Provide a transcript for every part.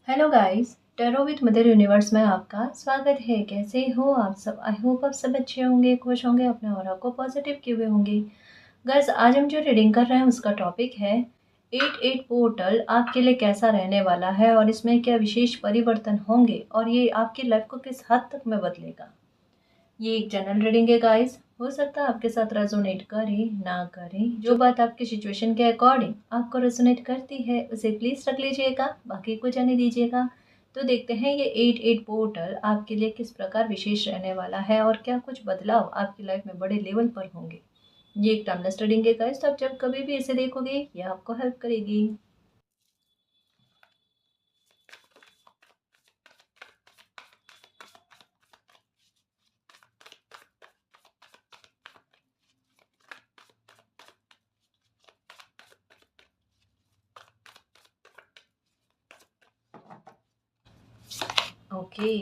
Hello guys, tarot with mother universe में आपका स्वागत है। कैसे हो आप सब? आई होप आप सब अच्छे होंगे, खुश होंगे, अपने ऑरा को पॉजिटिव किए हुए होंगे। गाइस, आज हम जो रीडिंग कर रहे हैं उसका टॉपिक है 88 पोर्टल आपके लिए कैसा रहने वाला है और इसमें क्या विशेष परिवर्तन होंगे और ये आपकी लाइफ को किस हद तक में बदलेगा। ये एक जनरल रीडिंग है गाइस। हो सकता है आपके साथ रेजोनेट करे ना करे। जो बात आपकी सिचुएशन के अकॉर्डिंग आपको रेजोनेट करती है उसे प्लीज रख लीजिएगा, बाकी को जाने दीजिएगा। तो देखते हैं ये 88 पोर्टल आपके लिए किस प्रकार विशेष रहने वाला है और क्या कुछ बदलाव आपकी लाइफ में बड़े लेवल पर होंगे। ये एक टाइमलेस रीडिंग है गाइस, तो आप जब कभी भी इसे देखोगे ये आपको हेल्प करेगी। ओके,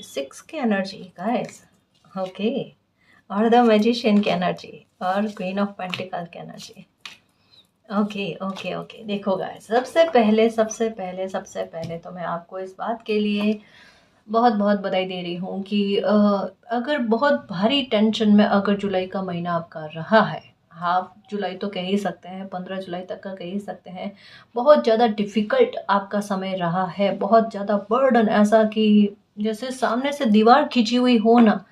6 की एनर्जी गाइस। ओके, और द मैजिशियन की एनर्जी और क्वीन ऑफ पेंटिकल की एनर्जी। ओके ओके ओके, देखो गाइस, सबसे पहले तो मैं आपको इस बात के लिए बहुत बहुत बधाई दे रही हूँ कि अगर बहुत भारी टेंशन में अगर जुलाई का महीना आपका रहा है, हाफ जुलाई तो कह ही सकते हैं, 15 जुलाई तक का कह ही सकते हैं, बहुत ज़्यादा डिफ़िकल्ट आपका समय रहा है, बहुत ज़्यादा बर्डन, ऐसा कि जैसे सामने से दीवार खींची हुई हो ना,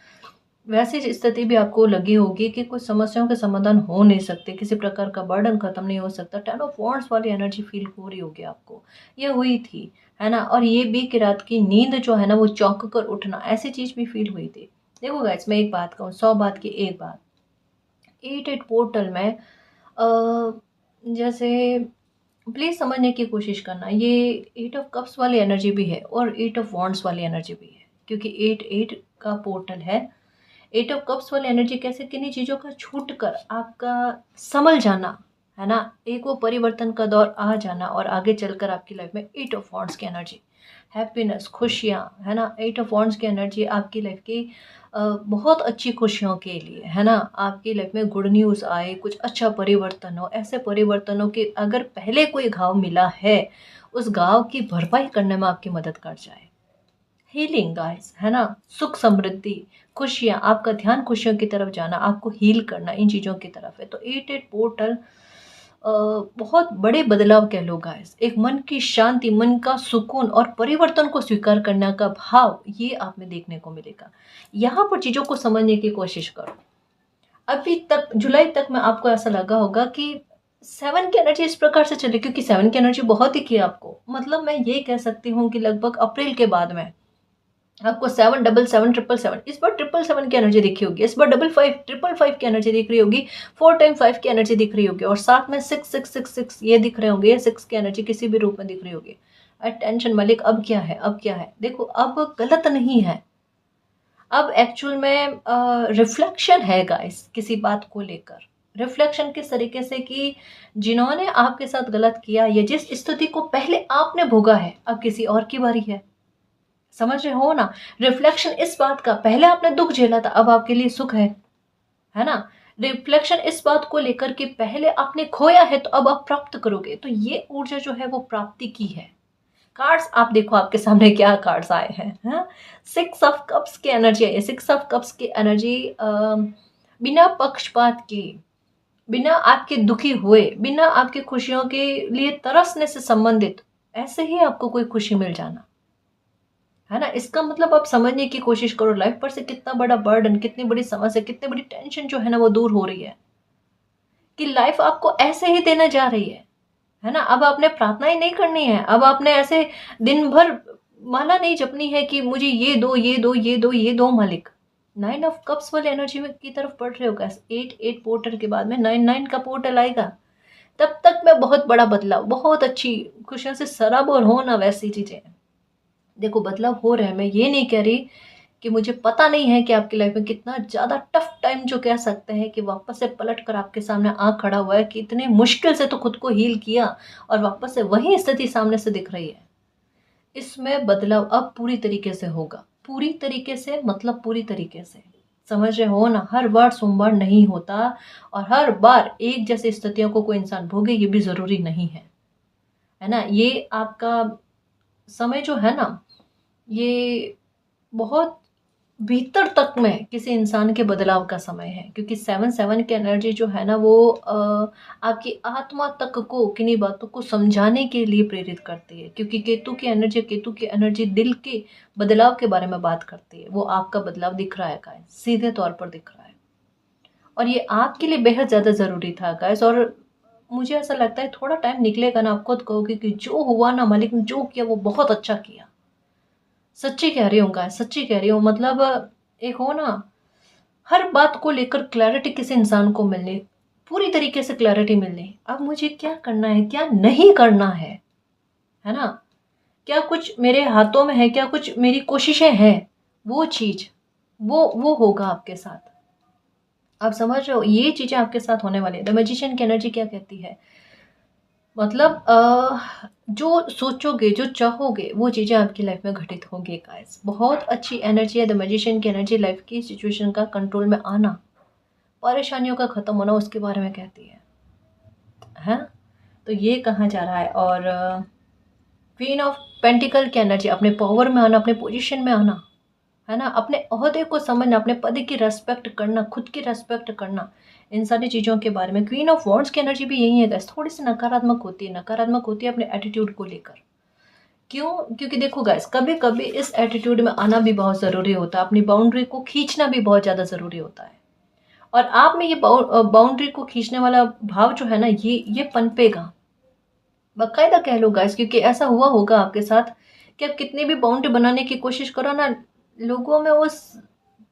वैसी स्थिति भी आपको लगी होगी कि कुछ समस्याओं के समाधान हो नहीं सकते, किसी प्रकार का बर्डन खत्म नहीं हो सकता। 10 ऑफ वॉन्ड्स वाली एनर्जी फील हो रही होगी आपको, ये हुई थी, है ना। और ये भी कि रात की नींद जो है ना वो चौंक कर उठना, ऐसी चीज़ भी फील हुई थी। देखो गाइस, मैं एक बात कहूँ, 100 बात की एक बात, 88 पोर्टल में जैसे प्लीज़ समझने की कोशिश करना, ये 8 ऑफ कप्स वाली एनर्जी भी है और 8 ऑफ वॉन्ड्स वाली एनर्जी भी है, क्योंकि 8 8 का पोर्टल है। 8 ऑफ कप्स वाली एनर्जी कैसे किन्हीं चीज़ों का छूट कर आपका संभल जाना, है ना, एक वो परिवर्तन का दौर आ जाना और आगे चलकर आपकी लाइफ में 8 ऑफ वॉन्ड्स की एनर्जी, हैप्पीनेस, खुशियाँ, है ना। 8 ऑफ वॉन्ड्स की एनर्जी आपकी लाइफ की बहुत अच्छी खुशियों के लिए, है ना। आपकी लाइफ में गुड न्यूज़ आए, कुछ अच्छा परिवर्तन हो, ऐसे परिवर्तनों के अगर पहले कोई घाव मिला है, उस घाव की भरपाई करने में आपकी मदद कर जाए। हीलिंग गाइस, है ना, सुख समृद्धि, खुशियाँ, आपका ध्यान खुशियों की तरफ जाना, आपको हील करना इन चीज़ों की तरफ है। तो 88 पोर्टल बहुत बड़े बदलाव कह लो गाइस, एक मन की शांति, मन का सुकून और परिवर्तन को स्वीकार करने का भाव, ये आप में देखने को मिलेगा। यहाँ पर चीज़ों को समझने की कोशिश करो। अभी तक जुलाई तक में आपको ऐसा लगा होगा कि 7 की एनर्जी इस प्रकार से चली, क्योंकि 7 की एनर्जी बहुत ही की आपको, मतलब मैं ये कह सकती हूँ कि लगभग अप्रैल के बाद में आपको 7 7 7 7 इस बार 7 7 की एनर्जी दिखी होगी, इस बार 5 5 5 की एनर्जी दिख रही होगी, 4 टाइम 5 की एनर्जी दिख रही होगी और साथ में 6 6 6 6 ये दिख रहे होंगे, 6 की एनर्जी किसी भी रूप में दिख रही होगी। अटेंशन मलिक, अब क्या है, अब क्या है, देखो अब गलत नहीं है, अब एक्चुअल में रिफ्लेक्शन है गाइस, किसी बात को लेकर रिफ्लेक्शन किस तरीके से कि जिन्होंने आपके साथ गलत किया या जिस स्थिति को पहले आपने भोगा है, अब किसी और की बारी है। समझ रहे हो ना, रिफ्लेक्शन इस बात का, पहले आपने दुख झेला था, अब आपके लिए सुख है ना। रिफ्लेक्शन इस बात को लेकर कि पहले आपने खोया है तो अब आप प्राप्त करोगे, तो ये ऊर्जा जो है वो प्राप्ति की है। कार्ड्स आप देखो आपके सामने क्या कार्ड्स आए हैं, 6 ऑफ कप्स की एनर्जी है। 6 ऑफ कप्स की एनर्जी बिना पक्षपात के, बिना आपके दुखी हुए, बिना आपकी खुशियों के लिए तरसने से संबंधित, ऐसे ही आपको कोई खुशी मिल जाना, है ना। इसका मतलब आप समझने की कोशिश करो, लाइफ पर से कितना बड़ा बर्डन, कितनी बड़ी समस्या, कितनी बड़ी टेंशन जो है ना वो दूर हो रही है, कि लाइफ आपको ऐसे ही देने जा रही है ना। अब आपने प्रार्थना ही नहीं करनी है, अब आपने ऐसे दिन भर माला नहीं जपनी है कि मुझे ये दो, ये दो, ये दो, ये दो मालिक। 9 ऑफ कप्स वाले एनर्जी में की तरफ बढ़ रहे हो गैस। 8 8 पोर्टल के बाद में 9 9 का पोर्टल आएगा, तब तक में बहुत बड़ा बदलाव, बहुत अच्छी खुशियों से सराबोर हो ना वैसी चीजें, देखो बदलाव हो रहा है। मैं ये नहीं कह रही कि मुझे पता नहीं है कि आपकी लाइफ में कितना ज़्यादा टफ टाइम जो कह सकते हैं कि वापस से पलट कर आपके सामने आ खड़ा हुआ है, कि इतने मुश्किल से तो खुद को हील किया और वापस से वही स्थिति सामने से दिख रही है। इसमें बदलाव अब पूरी तरीके से होगा, पूरी तरीके से मतलब पूरी तरीके से, समझ रहे हो ना। हर बार सोमवार नहीं होता और हर बार एक जैसी स्थितियों को कोई इंसान भोगे, ये भी ज़रूरी नहीं है ना। ये आपका समय जो है ना, ये बहुत भीतर तक में किसी इंसान के बदलाव का समय है, क्योंकि 7-7 की एनर्जी जो है ना, वो आपकी आत्मा तक को किन्हीं बातों को समझाने के लिए प्रेरित करती है, क्योंकि केतु की एनर्जी दिल के बदलाव के बारे में बात करती है। वो आपका बदलाव दिख रहा है गाइस, सीधे तौर पर दिख रहा है, और ये आपके लिए बेहद ज़्यादा ज़रूरी था गाइस। और मुझे ऐसा लगता है थोड़ा टाइम निकलेगा ना, आप खुद कहोगे कि जो हुआ ना मालिक ने जो किया वो बहुत अच्छा किया। सच्ची कह रही हूँ गाइस, सच्ची कह रही हूँ। मतलब एक हो ना, हर बात को लेकर क्लैरिटी किसी इंसान को मिलनी, पूरी तरीके से क्लैरिटी मिलनी, अब मुझे क्या करना है क्या नहीं करना है ना, क्या कुछ मेरे हाथों में है, क्या कुछ मेरी कोशिशें हैं, वो चीज, वो होगा आपके साथ। आप समझ रहे हो, ये चीजें आपके साथ होने वाली है। द मैजिशियन की एनर्जी क्या कहती है, मतलब जो सोचोगे जो चाहोगे वो चीज़ें आपकी लाइफ में घटित होंगी गाइस। बहुत अच्छी एनर्जी है द मैजिशियन की एनर्जी, लाइफ की सिचुएशन का कंट्रोल में आना, परेशानियों का खत्म होना, उसके बारे में कहती है। तो ये कहा जा रहा है। और क्वीन ऑफ पेंटिकल की एनर्जी, अपने पावर में आना, अपने पोजीशन में आना, है ना, अपने ओहदे को समझना, अपने पद की रेस्पेक्ट करना, खुद की रेस्पेक्ट करना, इन सारी चीज़ों के बारे में। क्वीन ऑफ वॉन्ड्स की एनर्जी भी यही है गाइस, थोड़ी सी नकारात्मक होती है, नकारात्मक होती है अपने एटीट्यूड को लेकर। क्यों? क्योंकि देखो गाइस, कभी कभी इस एटीट्यूड में आना भी बहुत ज़रूरी होता है, अपनी बाउंड्री को खींचना भी बहुत ज़्यादा ज़रूरी होता है। और आप में ये बाउंड्री को खींचने वाला भाव जो है ना, ये पनपेगा, बाकायदा कह लो गाइस, क्योंकि ऐसा हुआ होगा आपके साथ कि आप कितनी भी बाउंड्री बनाने की कोशिश करो ना, लोगों में उस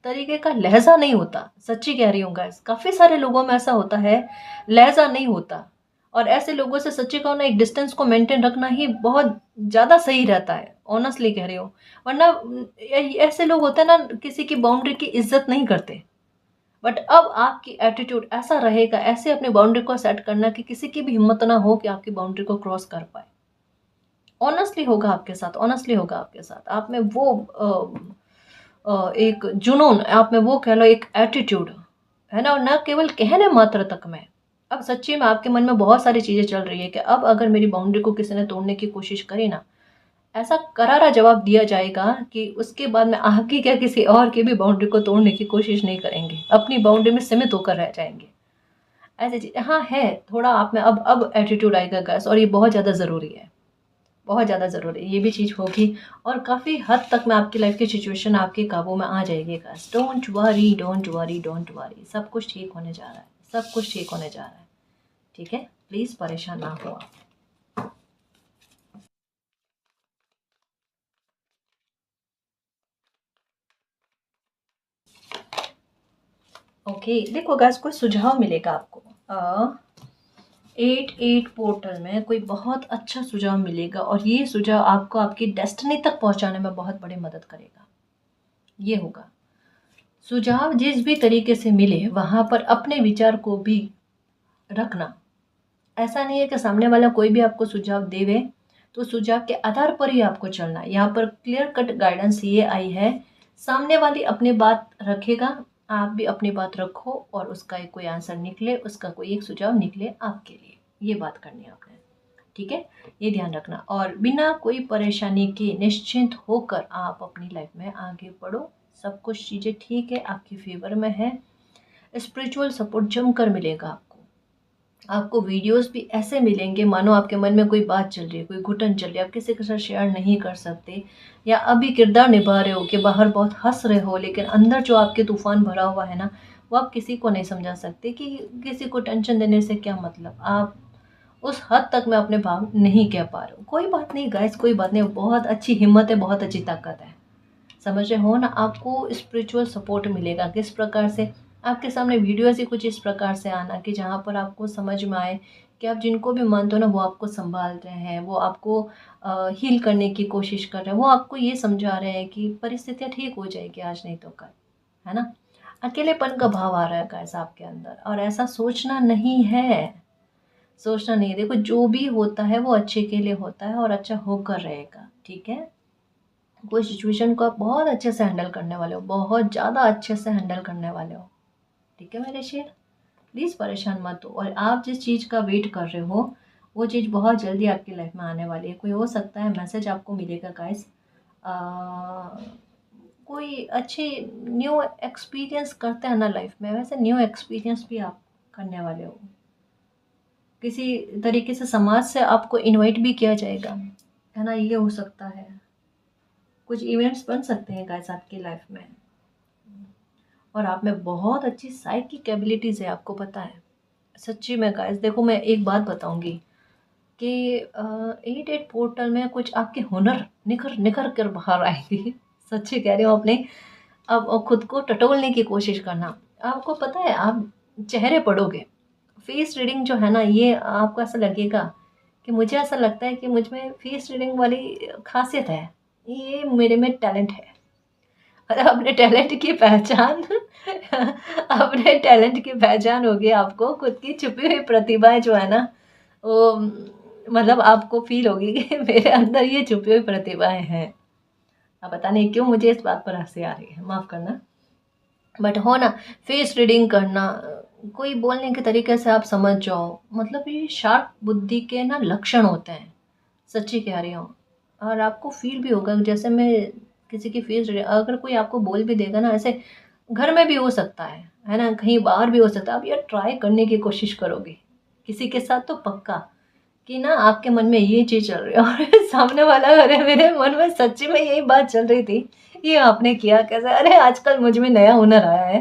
तरीके का लहजा नहीं होता। सच्ची कह रही हूँ गाइस, काफी सारे लोगों में ऐसा होता है, लहजा नहीं होता। और ऐसे लोगों से सच्ची कहूँ ना, एक डिस्टेंस को मेंटेन रखना ही बहुत ज्यादा सही रहता है, ऑनेस्टली कह रही हूँ। वरना ऐसे लोग होते हैं ना, किसी की बाउंड्री की इज्जत नहीं करते। बट अब आपकी एटीट्यूड ऐसा रहेगा, ऐसे अपनी बाउंड्री को सेट करना कि किसी की भी हिम्मत ना हो कि आपकी बाउंड्री को क्रॉस कर पाए। ऑनेस्टली होगा आपके साथ, ऑनेस्टली होगा आपके साथ। आप में वो एक जुनून, आप में वो कह लो एक एटीट्यूड, है ना, और ना केवल कहने मात्र तक में। अब सच्ची में आपके मन में बहुत सारी चीजें चल रही है कि अब अगर मेरी बाउंड्री को किसी ने तोड़ने की कोशिश करी ना, ऐसा करारा जवाब दिया जाएगा कि उसके बाद में आपकी क्या किसी और की भी बाउंड्री को तोड़ने की कोशिश नहीं करेंगे, अपनी बाउंड्री में सीमित होकर रह जाएंगे। ऐसी चीज हाँ है, थोड़ा आप में अब एटीट्यूड आएगा गैस, और ये बहुत ज़्यादा ज़रूरी है, बहुत ज़्यादा ज़रूरी है, ये भी चीज़ होगी। और काफ़ी हद तक में आपकी लाइफ की सिचुएशन आपके काबू में आ जाएगी gas. Don't worry, don't worry, don't worry, सब कुछ ठीक होने जा रहा है, सब कुछ ठीक होने जा रहा है। ठीक है, प्लीज़ परेशान ना हो आप। ओके, देखो गैस, कोई सुझाव मिलेगा आपको 8-8 पोर्टल में, कोई बहुत अच्छा सुझाव मिलेगा, और ये सुझाव आपको आपकी डेस्टिनी तक पहुंचाने में बहुत बड़ी मदद करेगा। ये होगा सुझाव, जिस भी तरीके से मिले वहां पर अपने विचार को भी रखना। ऐसा नहीं है कि सामने वाला कोई भी आपको सुझाव देवे तो सुझाव के आधार पर ही आपको चलना है। यहाँ पर क्लियर कट गाइडेंस ये आई है, सामने वाली अपनी बात रखेगा, आप भी अपनी बात रखो, और उसका एक कोई आंसर निकले, उसका कोई एक सुझाव निकले आपके लिए, ये बात करनी है आपने। ठीक है, ये ध्यान रखना, और बिना कोई परेशानी के निश्चिंत होकर आप अपनी लाइफ में आगे बढ़ो। सब कुछ चीज़ें ठीक है, आपकी फेवर में है। स्पिरिचुअल सपोर्ट जमकर मिलेगा आपको। आपको वीडियोस भी ऐसे मिलेंगे मानो आपके मन में कोई बात चल रही है, कोई घुटन चल रही है, आप किसी के साथ शेयर नहीं कर सकते, या अभी किरदार निभा रहे हो कि बाहर बहुत हंस रहे हो, लेकिन अंदर जो आपके तूफान भरा हुआ है ना, वो आप किसी को नहीं समझा सकते कि किसी को टेंशन देने से क्या मतलब। आप उस हद तक मैं अपने भाव नहीं कह पा रहा हूँ। कोई बात नहीं गाइस, कोई बात नहीं, बहुत अच्छी हिम्मत है, बहुत अच्छी ताकत है। समझ रहे हो ना, आपको स्पिरिचुअल सपोर्ट मिलेगा। किस प्रकार से? आपके सामने वीडियोस ही कुछ इस प्रकार से आना कि जहाँ पर आपको समझ में आए कि आप जिनको भी मानते हो ना, वो आपको संभाल रहे हैं, वो आपको हील करने की कोशिश कर रहे हैं, वो आपको ये समझा रहे हैं कि परिस्थितियाँ ठीक हो जाएगी, आज नहीं तो कल, है ना। अकेलेपन का भाव आ रहा है गाइस आपके अंदर, और ऐसा सोचना नहीं है, सोचना नहीं है। देखो, जो भी होता है वो अच्छे के लिए होता है, और अच्छा होकर रहेगा। ठीक है, कोई सिचुएशन को आप बहुत अच्छे से हैंडल करने वाले हो, बहुत ज़्यादा अच्छे से हैंडल करने वाले हो। ठीक है मेरे शेर, प्लीज़ परेशान मत हो। और आप जिस चीज़ का वेट कर रहे हो वो चीज़ बहुत जल्दी आपकी लाइफ में आने वाली है। कोई हो सकता है मैसेज आपको मिलेगा गाइस, कोई अच्छी न्यू एक्सपीरियंस करते हैं ना लाइफ में, वैसे न्यू एक्सपीरियंस भी आप करने वाले हो। किसी तरीके से समाज से आपको इनवाइट भी किया जाएगा, है ना, ये हो सकता है। कुछ इवेंट्स बन सकते हैं गाइस आपकी लाइफ में। और आप में बहुत अच्छी साइकिक एबिलिटीज़ है, आपको पता है। सच्ची में गाइस देखो, मैं एक बात बताऊंगी कि 88 पोर्टल में कुछ आपके हुनर निखर निखर कर बाहर आएंगे। सच्ची कह रही हूँ। अपने अब खुद को टटोलने की कोशिश करना। आपको पता है, आप चेहरे पढ़ोगे, फेस रीडिंग जो है ना, ये आपको ऐसा लगेगा कि मुझे ऐसा लगता है कि मुझ में फेस रीडिंग वाली खासियत है, ये मेरे में टैलेंट है। और अपने टैलेंट की पहचान अपने टैलेंट की पहचान होगी आपको, खुद की छुपी हुई प्रतिभाएं जो है ना, वो मतलब आपको फील होगी कि मेरे अंदर ये छुपी हुई प्रतिभाएं हैं। अब पता नहीं क्यों मुझे इस बात पर हंसी आ रही है, माफ़ करना। बट हो ना, फेस रीडिंग करना, कोई बोलने के तरीके से आप समझ जाओ, मतलब ये शार्प बुद्धि के ना लक्षण होते हैं। सच्ची कह रही हूँ। और आपको फील भी होगा, जैसे मैं किसी की फेस रीडिंग, अगर कोई आपको बोल भी देगा ना, ऐसे घर में भी हो सकता है ना, कहीं बाहर भी हो सकता है। आप यार ट्राई करने की कोशिश करोगे किसी के साथ तो पक्का, कि ना आपके मन में ये चीज़ चल रही है और सामने वाला, अरे मेरे मन में सच्ची में यही बात चल रही थी, ये आपने किया कैसे, अरे आजकल मुझ में नया हुनर आया है,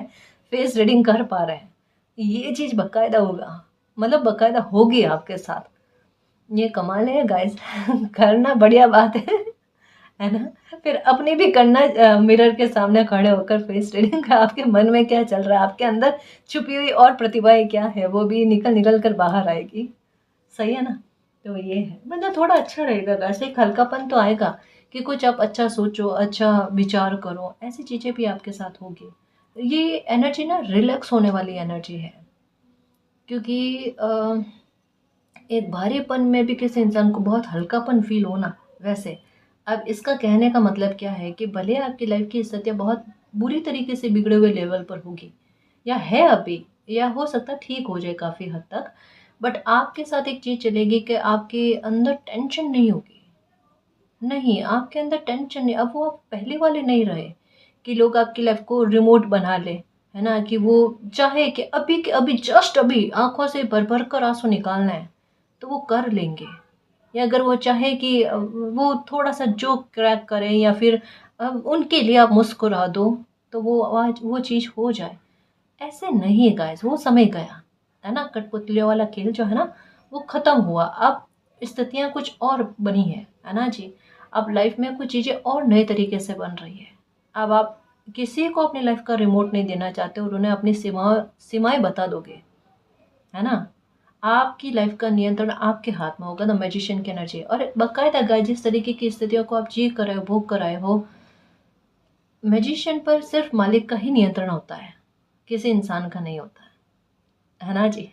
फेस रीडिंग कर पा रहे हैं। ये चीज़ बकायदा होगा, मतलब बकायदा होगी आपके साथ। ये कमाल है गाइस। करना बढ़िया बात है ना। फिर अपनी भी करना, मिरर के सामने खड़े होकर फेस रीडिंग का, आपके मन में क्या चल रहा है, आपके अंदर छुपी हुई और प्रतिभाएं क्या है, वो भी निकल निकल कर बाहर आएगी। सही है ना। तो ये है, मतलब थोड़ा अच्छा रहेगा, घर से एक हल्कापन तो आएगा कि कुछ आप अच्छा सोचो, अच्छा विचार करो, ऐसी चीज़ें भी आपके साथ होगी। ये एनर्जी ना रिलैक्स होने वाली एनर्जी है, क्योंकि एक भारीपन में भी किसी इंसान को बहुत हल्कापन फील होना, वैसे अब इसका कहने का मतलब क्या है कि भले आपकी लाइफ की स्थितियाँ बहुत बुरी तरीके से बिगड़े हुए लेवल पर होगी, या है अभी, या हो सकता है ठीक हो जाए काफ़ी हद तक, बट आपके साथ एक चीज़ चलेगी कि आपके अंदर टेंशन नहीं होगी। नहीं, आपके अंदर टेंशन नहीं, अब वो आप पहले वाले नहीं रहे कि लोग आपकी लाइफ को रिमोट बना ले, है ना, कि वो चाहे कि अभी के अभी, जस्ट अभी आंखों से भर भर कर आंसू निकालना है तो वो कर लेंगे। या अगर वो चाहे कि वो थोड़ा सा जोक क्रैक करें, या फिर उनके लिए आप मुस्कुरा दो, तो वो आज वो चीज़ हो जाए। ऐसे नहीं गाइस, वो समय गया, है ना, कठपुतलियों वाला खेल जो है ना, वो खत्म हुआ। अब स्थितियाँ कुछ और बनी है ना जी। अब लाइफ में कुछ चीज़ें और नए तरीके से बन रही है। अब आप किसी को अपनी लाइफ का रिमोट नहीं देना चाहते और उन्हें अपनी सीमाएं बता दोगे, है ना। आपकी लाइफ का नियंत्रण आपके हाथ में होगा, द मैजिशियन की एनर्जी। और बाकायदा गाइस, जिस तरीके की स्थितियों को आप जी कर रहे हो, भोग कर आए हो, मैजिशियन पर सिर्फ मालिक का ही नियंत्रण होता है, किसी इंसान का नहीं होता है ना जी।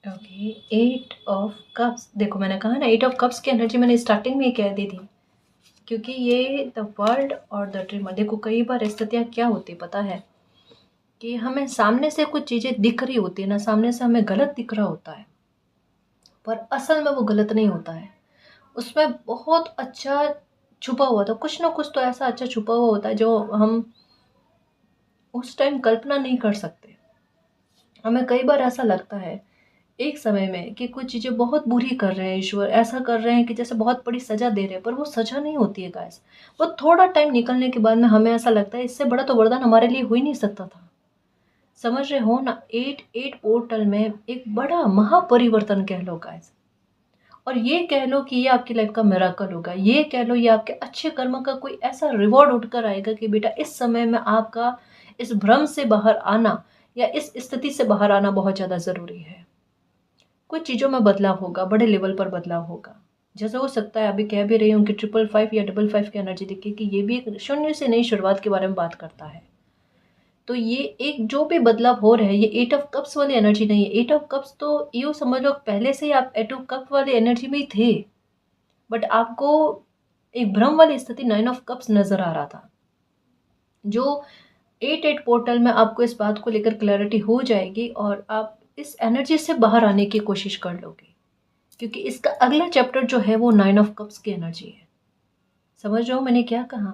ओके, एट ऑफ कप्स, देखो मैंने कहा ना, एट ऑफ कप्स की एनर्जी मैंने स्टार्टिंग में ही कह दी थी, क्योंकि ये द वर्ल्ड और द ड्रीमर, देखो कई बार स्थितियाँ क्या होती पता है, कि हमें सामने से कुछ चीज़ें दिख रही होती है ना, सामने से हमें गलत दिख रहा होता है, पर असल में वो गलत नहीं होता है। उसमें बहुत अच्छा छुपा हुआ था, कुछ ना कुछ तो ऐसा अच्छा छुपा हुआ होता है जो हम उस टाइम कल्पना नहीं कर सकते। हमें कई बार ऐसा लगता है एक समय में कि कुछ चीज़ें बहुत बुरी कर रहे हैं ईश्वर, ऐसा कर रहे हैं कि जैसे बहुत बड़ी सज़ा दे रहे हैं, पर वो सज़ा नहीं होती है गाइस। वो थोड़ा टाइम निकलने के बाद में हमें ऐसा लगता है इससे बड़ा तो वरदान हमारे लिए हो ही नहीं सकता था। समझ रहे हो ना, एट एट पोर्टल में एक बड़ा महापरिवर्तन कह लो गाइस। और ये कह लो कि ये आपकी लाइफ का मिराकल होगा, ये कह लो ये आपके अच्छे कर्म का कोई ऐसा रिवॉर्ड उठकर आएगा कि बेटा इस समय में आपका इस भ्रम से बाहर आना, या इस स्थिति से बाहर आना बहुत ज़्यादा ज़रूरी है। कुछ चीज़ों में बदलाव होगा, बड़े लेवल पर बदलाव होगा। जैसे हो सकता है अभी कह भी रही हूँ कि 555 या 55 की एनर्जी दिखी, कि ये भी एक शून्य से नई शुरुआत के बारे में बात करता है। तो ये एक जो भी बदलाव हो रहा है, ये एट ऑफ कप्स वाली एनर्जी नहीं है। एट ऑफ कप्स तो यूँ समझ लो पहले से ही आप एट ऑफ कप वाली एनर्जी में ही थे। बट आपको एक भ्रम वाली स्थिति 9 ऑफ कप्स नज़र आ रहा था। जो 8-8 पोर्टल में आपको इस बात को लेकर क्लैरिटी हो जाएगी और आप इस एनर्जी से बाहर आने की कोशिश कर लोगे, क्योंकि इसका अगला चैप्टर जो है वो 9 ऑफ कप्स की एनर्जी है। समझ रहे हो मैंने क्या कहा?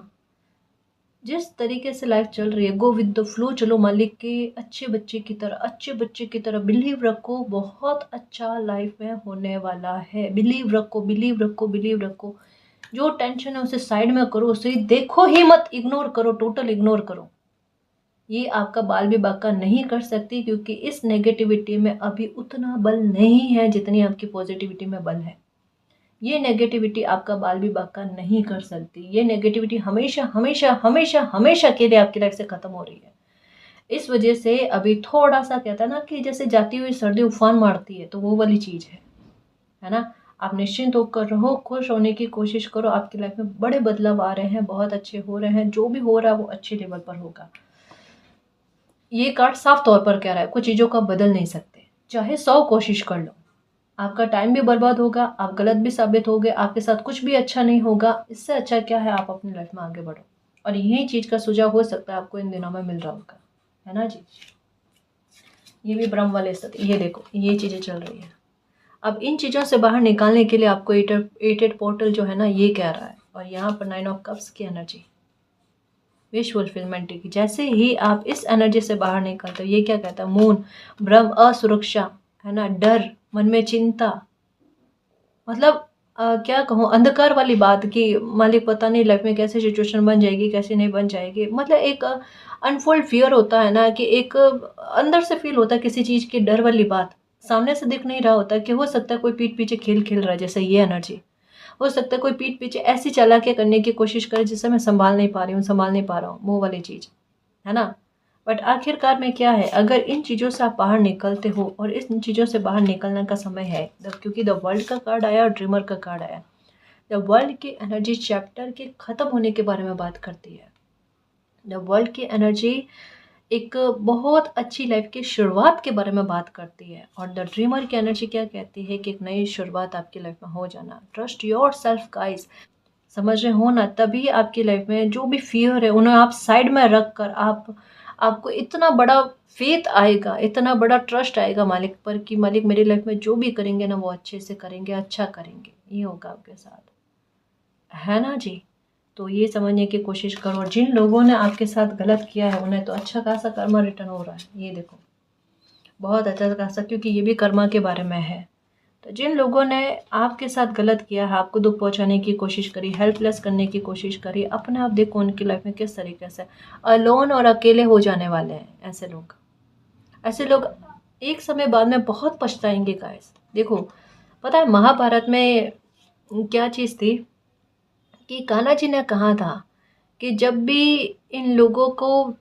जिस तरीके से लाइफ चल रही है, गो विद द फ्लो, चलो मालिक के अच्छे बच्चे की तरह, अच्छे बच्चे की तरह बिलीव रखो, बहुत अच्छा लाइफ में होने वाला है। बिलीव रखो, बिलीव रखो, बिलीव रखो। जो टेंशन है उसे साइड में करो, उसे देखो ही मत, इग्नोर करो, टोटल इग्नोर करो। ये आपका बाल भी बाका नहीं कर सकती, क्योंकि इस नेगेटिविटी में अभी उतना बल नहीं है जितनी आपकी पॉजिटिविटी में बल है। ये नेगेटिविटी आपका बाल भी बाका नहीं कर सकती। ये नेगेटिविटी हमेशा हमेशा हमेशा हमेशा के लिए आपकी लाइफ से खत्म हो रही है। इस वजह से अभी थोड़ा सा कहता है ना कि जैसे जाती हुई सर्दी उफान मारती है, तो वो वाली चीज़ है ना। आप निश्चिंत होकर रहो, खुश होने की कोशिश करो। आपकी लाइफ में बड़े बदलाव आ रहे हैं, बहुत अच्छे हो रहे हैं। जो भी हो रहा है वो अच्छे लेवल पर होगा। ये कार्ड साफ तौर पर कह रहा है कुछ चीज़ों को आप बदल नहीं सकते, चाहे 100 कोशिश कर लो। आपका टाइम भी बर्बाद होगा, आप गलत भी साबित होगे, आपके साथ कुछ भी अच्छा नहीं होगा। इससे अच्छा क्या है, आप अपनी लाइफ में आगे बढ़ो। और यही चीज़ का सुझाव हो सकता है आपको इन दिनों में मिल रहा होगा, है ना जी। ये भी ब्रह्म वाले स्थिति, ये देखो ये चीज़ें चल रही है। अब इन चीज़ों से बाहर निकालने के लिए आपको एट पोर्टल जो है ना ये कह रहा है। और यहाँ पर 9 ऑफ कप्स की एनर्जी, विश फुलफिलमेंट की। जैसे ही आप इस एनर्जी से बाहर निकलते हो, ये क्या कहता है, मून, भ्रम, असुरक्षा, है ना, डर, मन में चिंता, मतलब क्या कहूँ, अंधकार वाली बात कि मालिक पता नहीं लाइफ में कैसे सिचुएशन बन जाएगी, कैसे नहीं बन जाएगी। मतलब एक अनफोल्ड फियर होता है ना, कि एक अंदर से फील होता है किसी चीज़ की डर वाली बात, सामने से दिख नहीं रहा होता, कि हो सकता है कोई पीठ पीछे खेल खेल रहा है, जैसे ये एनर्जी। हो सकता है कोई पीठ पीछे ऐसी चालाकियाँ करने की कोशिश करे जिससे मैं संभाल नहीं पा रही हूँ, संभाल नहीं पा रहा हूँ, वो वाली चीज़, है ना। बट आखिरकार में क्या है, अगर इन चीज़ों से आप बाहर निकलते हो, और इन चीज़ों से बाहर निकलने का समय है, क्योंकि द वर्ल्ड का कार्ड आया और ड्रीमर का कार्ड आया। द वर्ल्ड की एनर्जी चैप्टर के ख़त्म होने के बारे में बात करती है। द वर्ल्ड की एनर्जी एक बहुत अच्छी लाइफ की शुरुआत के बारे में बात करती है। और द ड्रीमर की एनर्जी क्या कहती है, कि एक नई शुरुआत आपकी लाइफ में हो जाना। ट्रस्ट योर सेल्फ गाइस, समझ रहे हो ना। तभी आपकी लाइफ में जो भी फियर है उन्हें आप साइड में रख कर आपको इतना बड़ा फेथ आएगा, इतना बड़ा ट्रस्ट आएगा मालिक पर, कि मालिक मेरी लाइफ में जो भी करेंगे ना वो अच्छे से करेंगे, अच्छा करेंगे। ये होगा आपके साथ, है ना जी। तो ये समझने की कोशिश करो। और जिन लोगों ने आपके साथ गलत किया है उन्हें तो अच्छा खासा कर्मा रिटर्न हो रहा है, ये देखो बहुत अच्छा खासा, क्योंकि ये भी कर्मा के बारे में है। तो जिन लोगों ने आपके साथ गलत किया है, आपको दुख पहुंचाने की कोशिश करी, हेल्पलेस करने की कोशिश करी, अपने आप देखो उनकी लाइफ में किस तरीके से अलोन और अकेले हो जाने वाले हैं। ऐसे लोग एक समय बाद में बहुत पछताएंगे गाइस। देखो पता है महाभारत में क्या चीज़ थी, कि कान्हा जी ने कहा था कि जब भी इन लोगों को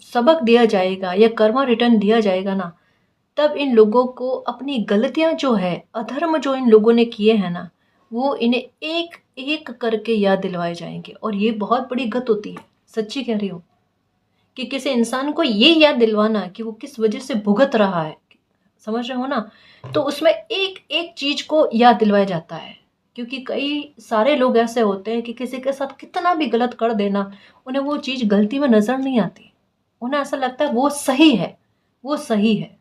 सबक दिया जाएगा या कर्मा रिटर्न दिया जाएगा ना, तब इन लोगों को अपनी गलतियां जो है, अधर्म जो इन लोगों ने किए हैं ना, वो इन्हें एक एक करके याद दिलवाए जाएंगे। और ये बहुत बड़ी गत होती है, सच्ची कह रही हूँ, कि किसी इंसान को ये याद दिलवाना कि वो किस वजह से भुगत रहा है, समझ रहे हो ना। तो उसमें एक एक चीज को याद दिलवाया जाता है, क्योंकि कई सारे लोग ऐसे होते हैं कि किसी के साथ कितना भी गलत कर देना, उन्हें वो चीज गलती में नजर नहीं आती। उन्हें ऐसा लगता है वो सही है, वो सही है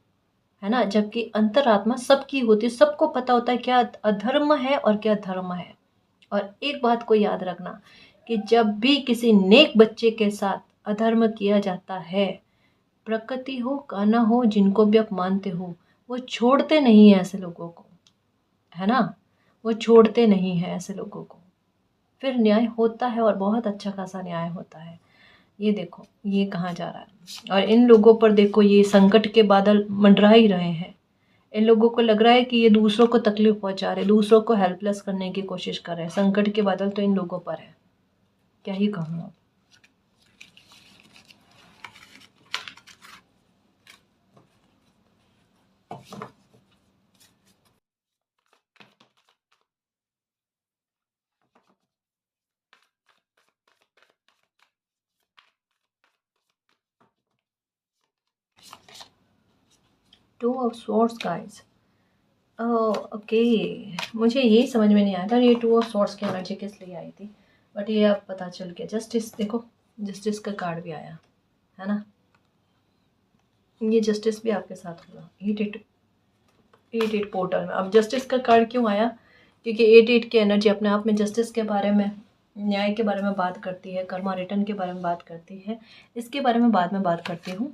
ना। जबकि अंतरात्मा सबकी होती है, सबको पता होता है क्या अधर्म है और क्या धर्म है। और एक बात को याद रखना, कि जब भी किसी नेक बच्चे के साथ अधर्म किया जाता है, प्रकृति हो कान्हा हो जिनको भी आप मानते हो, वो छोड़ते नहीं है ऐसे लोगों को, है ना। वो छोड़ते नहीं है ऐसे लोगों को। फिर न्याय होता है, और बहुत अच्छा खासा न्याय होता है। ये देखो ये कहाँ जा रहा है। और इन लोगों पर देखो ये संकट के बादल मंडरा ही रहे हैं। इन लोगों को लग रहा है कि ये दूसरों को तकलीफ पहुंचा रहे, दूसरों को हेल्पलेस करने की कोशिश कर रहे हैं। संकट के बादल तो इन लोगों पर है, क्या ही कहूँ अब। 2 of swords guys. Oh, okay. मुझे ये समझ में नहीं आया था ये 2 ऑफ सॉर्ड्स की एनर्जी किस लिए आई थी, बट ये अब पता चल गया। जस्टिस, देखो जस्टिस का कार्ड भी आया है ना, ये जस्टिस भी आपके साथ होगा 8 पोर्टल में। अब जस्टिस का कार्ड क्यों आया, क्योंकि 8 की एनर्जी अपने आप में जस्टिस के बारे में, न्याय के बारे में बात करती है, कर्मा रिटर्न के बारे में बात करती है। इसके बारे में बाद में बात करती हूँ।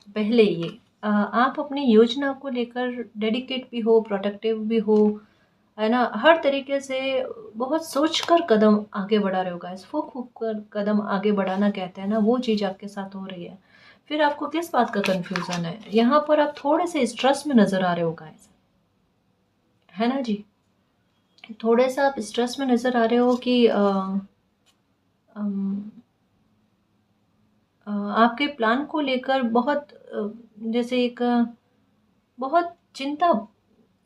पहले ये आप अपनी योजना को लेकर डेडिकेट भी हो, प्रोटेक्टिव भी हो, है ना, हर तरीके से बहुत सोचकर कदम आगे बढ़ा रहे हो गाइस। फूक फूक कर कदम आगे बढ़ाना कहते हैं ना, वो चीज़ आपके साथ हो रही है। फिर आपको किस बात का कंफ्यूजन है, यहाँ पर आप थोड़े से स्ट्रेस में नज़र आ रहे हो गाइस, है ना जी। थोड़े सा आप स्ट्रेस में नज़र आ रहे हो कि आपके प्लान को लेकर बहुत जैसे एक बहुत चिंता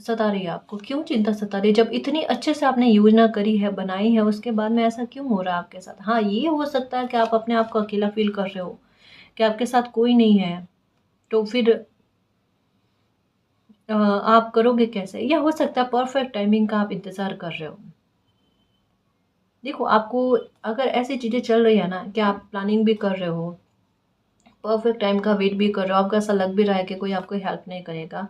सता रही है आपको। क्यों चिंता सता रही है, जब इतनी अच्छे से आपने योजना करी है, बनाई है, उसके बाद में ऐसा क्यों हो रहा है आपके साथ। हाँ, ये हो सकता है कि आप अपने आप को अकेला फील कर रहे हो, कि आपके साथ कोई नहीं है, तो फिर आप करोगे कैसे। या हो सकता है परफेक्ट टाइमिंग का आप इंतज़ार कर रहे हो। देखो, आपको अगर ऐसी चीज़ें चल रही है ना कि आप प्लानिंग भी कर रहे हो, परफेक्ट टाइम का वेट भी कर रहे हो, आपको ऐसा लग भी रहा है कि कोई आपको हेल्प नहीं करेगा,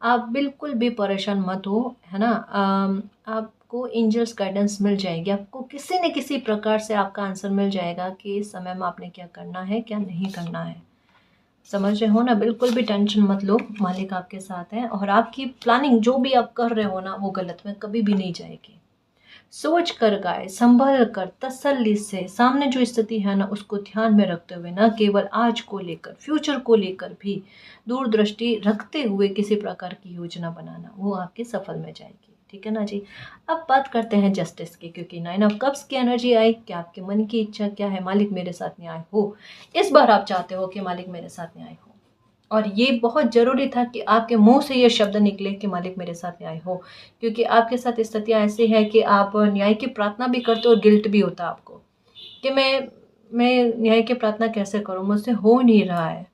आप बिल्कुल भी परेशान मत हो, है ना। आपको एंजल्स गाइडेंस मिल जाएगी, आपको किसी न किसी प्रकार से आपका आंसर मिल जाएगा कि इस समय में आपने क्या करना है, क्या नहीं करना है। समझ रहे हो ना, बिल्कुल भी टेंशन मत लो, मालिक आपके साथ हैं और आपकी प्लानिंग जो भी आप कर रहे हो ना, वो गलत में कभी भी नहीं जाएगी। सोच कर गाए, संभल कर, तसल्ली से, सामने जो स्थिति है ना उसको ध्यान में रखते हुए, ना केवल आज को लेकर, फ्यूचर को लेकर भी दूरदृष्टि रखते हुए किसी प्रकार की योजना बनाना, वो आपकी सफल में जाएगी। ठीक है ना जी। अब बात करते हैं जस्टिस की, क्योंकि 9 ऑफ कप्स की एनर्जी आई कि आपके मन की इच्छा क्या है, मालिक मेरे साथ न्याय हो। इस बार आप चाहते हो कि मालिक मेरे साथ न्याय हो, और ये बहुत ज़रूरी था कि आपके मुंह से ये शब्द निकले कि मालिक मेरे साथ न्याय हो, क्योंकि आपके साथ स्थितियाँ ऐसी हैं कि आप न्याय की प्रार्थना भी करते हो और गिल्ट भी होता है आपको कि मैं न्याय की प्रार्थना कैसे करूं, मुझसे हो नहीं रहा है।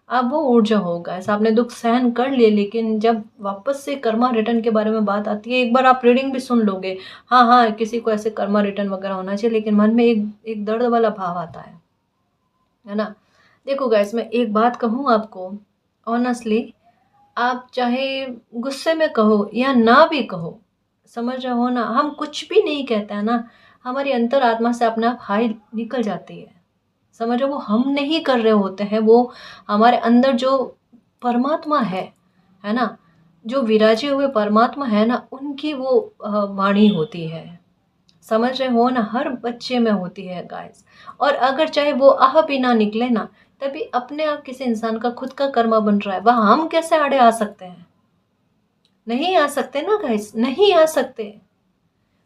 अब वो ऊर्जा होगा, ऐसा आपने दुख सहन कर लिए, लेकिन जब वापस से कर्मा रिटर्न के बारे में बात आती है, एक बार आप रीडिंग भी सुन लोगे, हाँ हाँ किसी को ऐसे कर्मा रिटर्न वगैरह होना चाहिए, लेकिन मन में एक एक दर्द वाला भाव आता है ना। देखो गाइस, मैं एक बात कहूँ आपको ऑनेस्टली, आप चाहे गुस्से में कहो या ना भी कहो, समझ रहे हो ना, हम कुछ भी नहीं कहते हैं ना, हमारी अंतरात्मा से अपने आप हाय निकल जाती है। समझ रहे हो, वो हम नहीं कर रहे होते हैं, वो हमारे अंदर जो परमात्मा है ना, जो विराजे हुए परमात्मा है ना, उनकी वो वाणी होती है। समझ रहे हो ना, हर बच्चे में होती है गाइस। और अगर चाहे वो आह भी ना निकले ना, तभी अपने आप किसी इंसान का खुद का कर्मा बन रहा है, वह हम कैसे आड़े आ सकते हैं। नहीं आ सकते ना गाइस, नहीं आ सकते।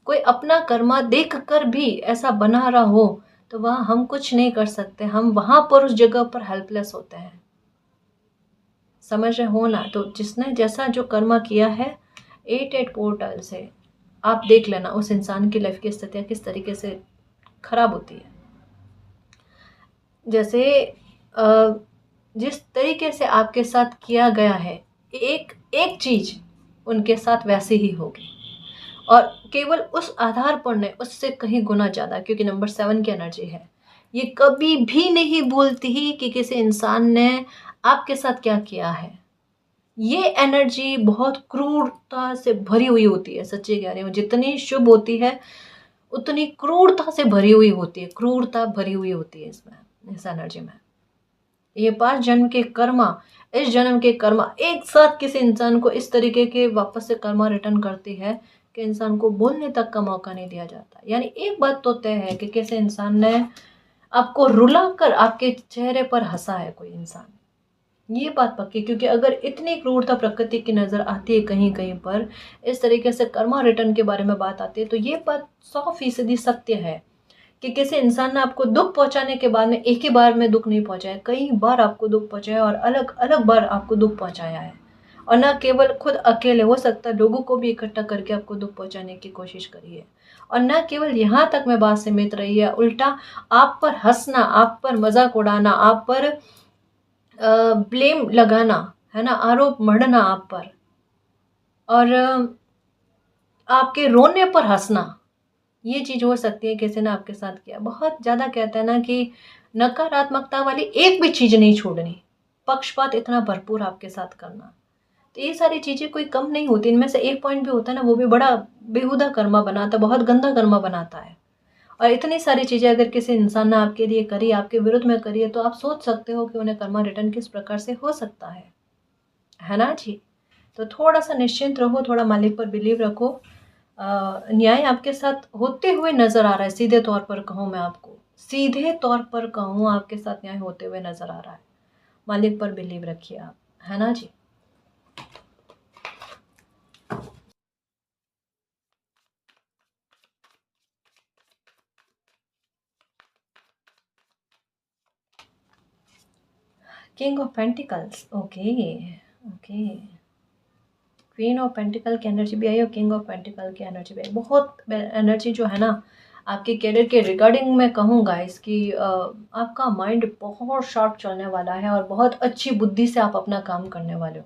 कोई अपना कर्मा देख कर भी ऐसा बना रहा हो, तो वहां हम कुछ नहीं कर सकते, हम वहां पर उस जगह पर हेल्पलेस होते हैं। समझ रहे हो ना, तो जिसने जैसा जो कर्मा किया है, 8 पोर्टल से आप देख लेना उस इंसान की लाइफ की स्थितियाँ किस तरीके से खराब होती है। जैसे जिस तरीके से आपके साथ किया गया है, एक एक चीज उनके साथ वैसे ही होगी, और केवल उस आधार पर नहीं, उससे कहीं गुना ज़्यादा, क्योंकि नंबर 7 की एनर्जी है। ये कभी भी नहीं भूलती ही कि किसी इंसान ने आपके साथ क्या किया है। ये एनर्जी बहुत क्रूरता से भरी हुई होती है, सच्ची कह रही हूँ, जितनी शुभ होती है उतनी क्रूरता से भरी हुई होती है, क्रूरता भरी हुई होती है इसमें, इस एनर्जी में। ये 5 जन्म के कर्मा, इस जन्म के कर्मा एक साथ किसी इंसान को इस तरीके के वापस से कर्मा रिटर्न करती है कि इंसान को बोलने तक का मौका नहीं दिया जाता। यानी एक बात तो तय है कि किसी इंसान ने आपको रुला कर आपके चेहरे पर हंसा है, कोई इंसान, ये बात पक्की। क्योंकि अगर इतनी क्रूरता प्रकृति की नज़र आती है कहीं कहीं पर, इस तरीके से कर्मा रिटर्न के बारे में बात आती है, तो ये बात 100% सत्य है कि किसी इंसान ने आपको दुख पहुंचाने के बाद में एक ही बार में दुख नहीं पहुंचाया, कई बार आपको दुख पहुंचाया और अलग अलग बार आपको दुख पहुंचाया है। और ना केवल खुद अकेले, हो सकता है लोगों को भी इकट्ठा करके आपको दुख पहुंचाने की कोशिश करी है। और ना केवल यहाँ तक में बात सीमित रही है, उल्टा आप पर हंसना, आप पर मजाक उड़ाना, आप पर ब्लेम लगाना, है ना, आरोप मढ़ना आप पर। और आपके रोने पर हँसना, ये चीज़ हो सकती है किसी ने आपके साथ किया। बहुत ज़्यादा कहते हैं ना कि नकारात्मकता वाली एक भी चीज़ नहीं छोड़नी, पक्षपात इतना भरपूर आपके साथ करना। तो ये सारी चीज़ें कोई कम नहीं होती, इनमें से एक पॉइंट भी होता है ना, वो भी बड़ा बेहुदा कर्मा बनाता है, बहुत गंदा कर्मा बनाता है। और इतनी सारी चीज़ें अगर किसी इंसान ने आपके लिए करी, आपके विरुद्ध में करी है, तो आप सोच सकते हो कि उन्हें कर्मा रिटर्न किस प्रकार से हो सकता है ना जी? तो थोड़ा-सा निश्चिंत रहो, थोड़ा मालिक पर बिलीव रखो। न्याय आपके साथ होते हुए नज़र आ रहा है, सीधे तौर पर कहूँ मैं आपको, सीधे तौर पर कहूँ आपके साथ न्याय होते हुए नज़र आ रहा है। मालिक पर बिलीव रखिए आप, है ना जी? King of pentacles, okay, okay. Queen of pentacle की एनर्जी भी आई और किंग ऑफ पेंटिकल की एनर्जी भी आई। बहुत एनर्जी जो है ना आपके करियर के रिगार्डिंग मैं कहूँ गाइस कि आपका माइंड बहुत शार्प चलने वाला है और बहुत अच्छी बुद्धि से आप अपना काम करने वाले